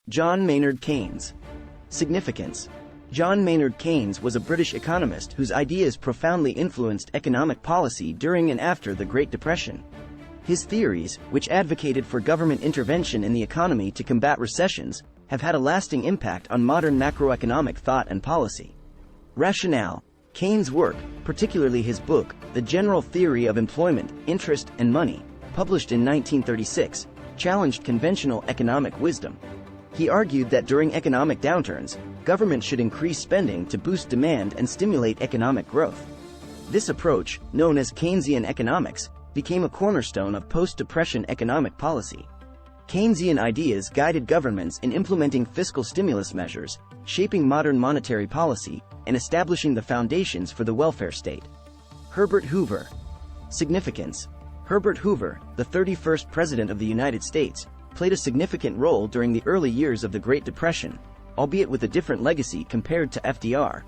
John Maynard Keynes. Significance. John Maynard Keynes was a British economist whose ideas profoundly influenced economic policy during and after the Great Depression. His theories, which advocated for government intervention in the economy to combat recessions, have had a lasting impact on modern macroeconomic thought and policy. Rationale. Keynes' work, particularly his book, The General Theory of Employment, Interest, and Money, published in 1936, challenged conventional economic wisdom. He argued that during economic downturns, government should increase spending to boost demand and stimulate economic growth. This approach, known as Keynesian economics, became a cornerstone of post-depression economic policy. Keynesian ideas guided governments in implementing fiscal stimulus measures, shaping modern monetary policy, and establishing the foundations for the welfare state. Herbert Hoover. Significance. Herbert Hoover, the 31st President of the United States, played a significant role during the early years of the Great Depression, albeit with a different legacy compared to FDR.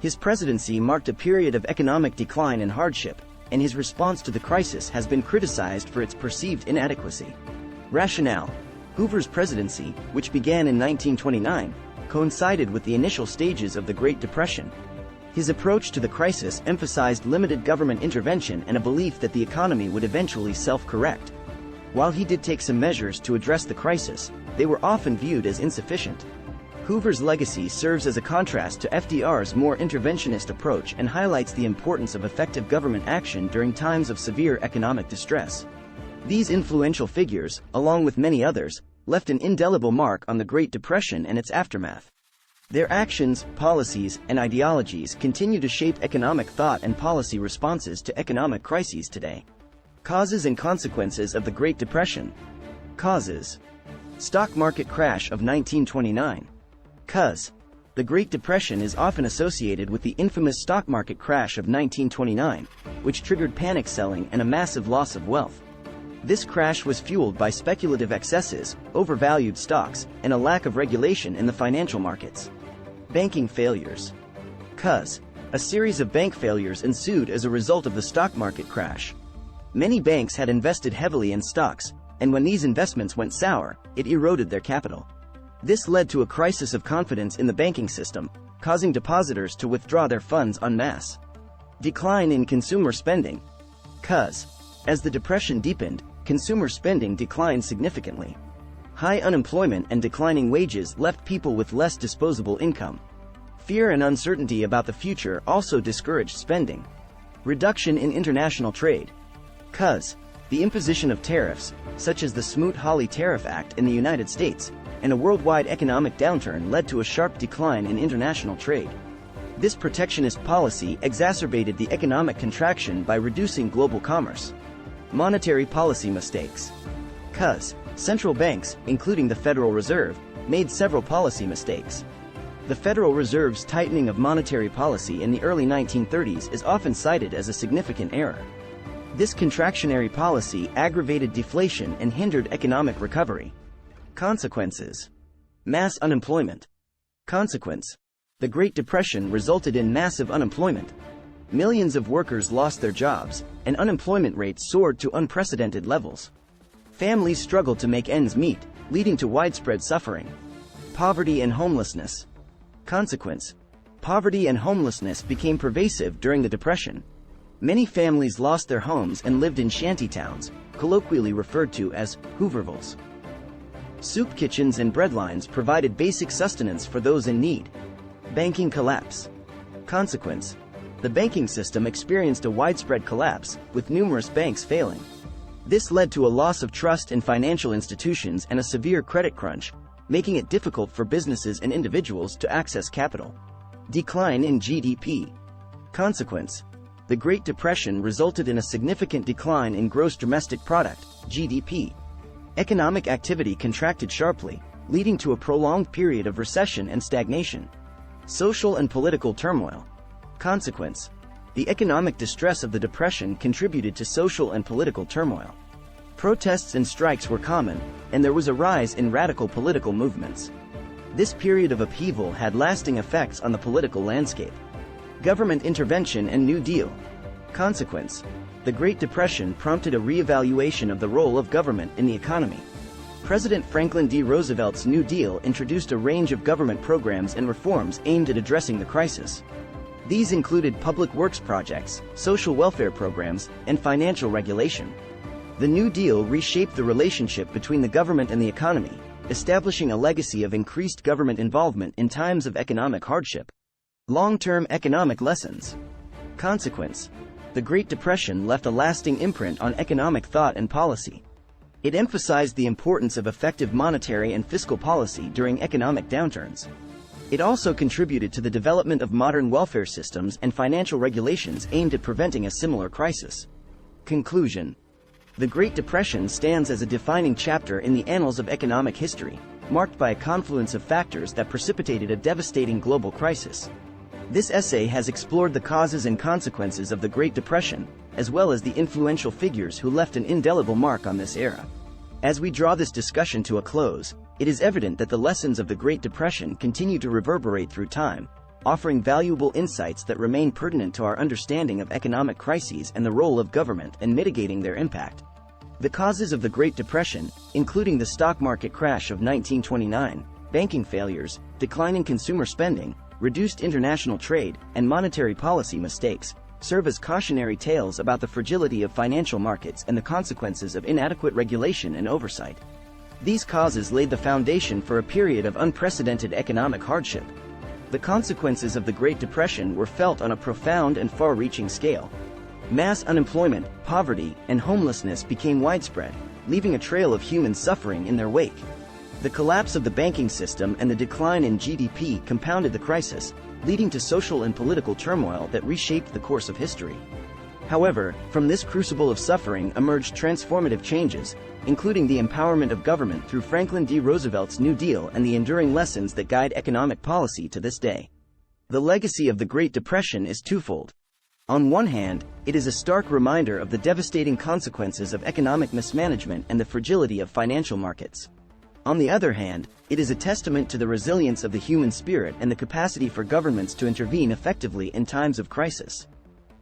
His presidency marked a period of economic decline and hardship, and his response to the crisis has been criticized for its perceived inadequacy. Rationale. Hoover's presidency, which began in 1929, coincided with the initial stages of the Great Depression. His approach to the crisis emphasized limited government intervention and a belief that the economy would eventually self-correct. While he did take some measures to address the crisis, they were often viewed as insufficient. Hoover's legacy serves as a contrast to FDR's more interventionist approach and highlights the importance of effective government action during times of severe economic distress. These influential figures, along with many others, left an indelible mark on the Great Depression and its aftermath. Their actions, policies, and ideologies continue to shape economic thought and policy responses to economic crises today. Causes and consequences of the Great Depression. Causes. Stock market crash of 1929. Cause. The Great Depression is often associated with the infamous stock market crash of 1929, which triggered panic selling and a massive loss of wealth. This crash was fueled by speculative excesses, overvalued stocks, and a lack of regulation in the financial markets. Banking failures. Cause. A series of bank failures ensued as a result of the stock market crash. Many banks had invested heavily in stocks, and when these investments went sour, it eroded their capital. This led to a crisis of confidence in the banking system, causing depositors to withdraw their funds en masse. Decline in consumer spending. Cause. As the Depression deepened, consumer spending declined significantly. High unemployment and declining wages left people with less disposable income. Fear and uncertainty about the future also discouraged spending. Reduction in international trade. Cause. The imposition of tariffs, such as the Smoot-Hawley Tariff Act in the United States, and a worldwide economic downturn led to a sharp decline in international trade. This protectionist policy exacerbated the economic contraction by reducing global commerce. Monetary policy mistakes. Cause. Central banks, including the Federal Reserve, made several policy mistakes. The Federal Reserve's tightening of monetary policy in the early 1930s is often cited as a significant error. This contractionary policy aggravated deflation and hindered economic recovery. Consequences. Mass unemployment. Consequence. The Great Depression resulted in massive unemployment. Millions of workers lost their jobs, and unemployment rates soared to unprecedented levels. Families struggled to make ends meet, leading to widespread suffering. Poverty and homelessness. Consequence. Poverty and homelessness became pervasive during the Depression. Many families lost their homes and lived in shanty towns, colloquially referred to as Hoovervilles. Soup kitchens and breadlines provided basic sustenance for those in need. Banking collapse. Consequence. The banking system experienced a widespread collapse, with numerous banks failing. This led to a loss of trust in financial institutions and a severe credit crunch, making it difficult for businesses and individuals to access capital. Decline in GDP. Consequence. The Great Depression resulted in a significant decline in gross domestic product, GDP. Economic activity contracted sharply, leading to a prolonged period of recession and stagnation. Social and political turmoil. Consequence. The economic distress of the Depression contributed to social and political turmoil. Protests and strikes were common, and there was a rise in radical political movements. This period of upheaval had lasting effects on the political landscape. Government intervention and New Deal. Consequence. The Great Depression prompted a re-evaluation of the role of government in the economy. President Franklin D. Roosevelt's New Deal introduced a range of government programs and reforms aimed at addressing the crisis. These included public works projects, social welfare programs, and financial regulation. The New Deal reshaped the relationship between the government and the economy, establishing a legacy of increased government involvement in times of economic hardship. Long-term economic lessons. Consequence. The Great Depression left a lasting imprint on economic thought and policy. It emphasized the importance of effective monetary and fiscal policy during economic downturns. It also contributed to the development of modern welfare systems and financial regulations aimed at preventing a similar crisis. Conclusion. The Great Depression stands as a defining chapter in the annals of economic history, marked by a confluence of factors that precipitated a devastating global crisis. This essay has explored the causes and consequences of the Great Depression, as well as the influential figures who left an indelible mark on this era. As we draw this discussion to a close, it is evident that the lessons of the Great Depression continue to reverberate through time, offering valuable insights that remain pertinent to our understanding of economic crises and the role of government in mitigating their impact. The causes of the Great Depression, including the stock market crash of 1929, banking failures, declining consumer spending, reduced international trade, and monetary policy mistakes, serve as cautionary tales about the fragility of financial markets and the consequences of inadequate regulation and oversight. These causes laid the foundation for a period of unprecedented economic hardship. The consequences of the Great Depression were felt on a profound and far-reaching scale. Mass unemployment, poverty, and homelessness became widespread, leaving a trail of human suffering in their wake. The collapse of the banking system and the decline in GDP compounded the crisis, leading to social and political turmoil that reshaped the course of history. However, from this crucible of suffering emerged transformative changes, including the empowerment of government through Franklin D. Roosevelt's New Deal and the enduring lessons that guide economic policy to this day. The legacy of the Great Depression is twofold. On one hand, it is a stark reminder of the devastating consequences of economic mismanagement and the fragility of financial markets. On the other hand, it is a testament to the resilience of the human spirit and the capacity for governments to intervene effectively in times of crisis.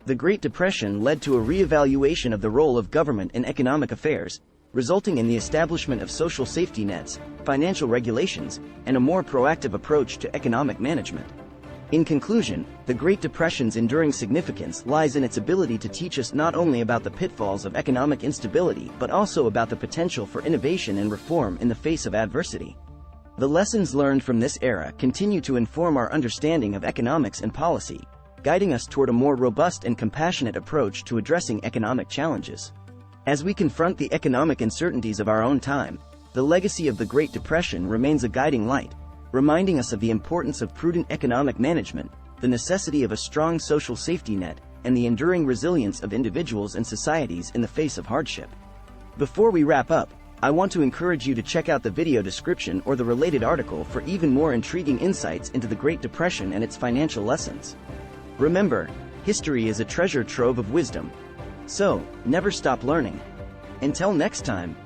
The Great Depression led to a re-evaluation of the role of government in economic affairs, resulting in the establishment of social safety nets, financial regulations, and a more proactive approach to economic management. In conclusion, the Great Depression's enduring significance lies in its ability to teach us not only about the pitfalls of economic instability but also about the potential for innovation and reform in the face of adversity. The lessons learned from this era continue to inform our understanding of economics and policy, guiding us toward a more robust and compassionate approach to addressing economic challenges. As we confront the economic uncertainties of our own time, the legacy of the Great Depression remains a guiding light, reminding us of the importance of prudent economic management, the necessity of a strong social safety net, and the enduring resilience of individuals and societies in the face of hardship. Before we wrap up, I want to encourage you to check out the video description or the related article for even more intriguing insights into the Great Depression and its financial lessons. Remember, history is a treasure trove of wisdom. So, never stop learning. Until next time.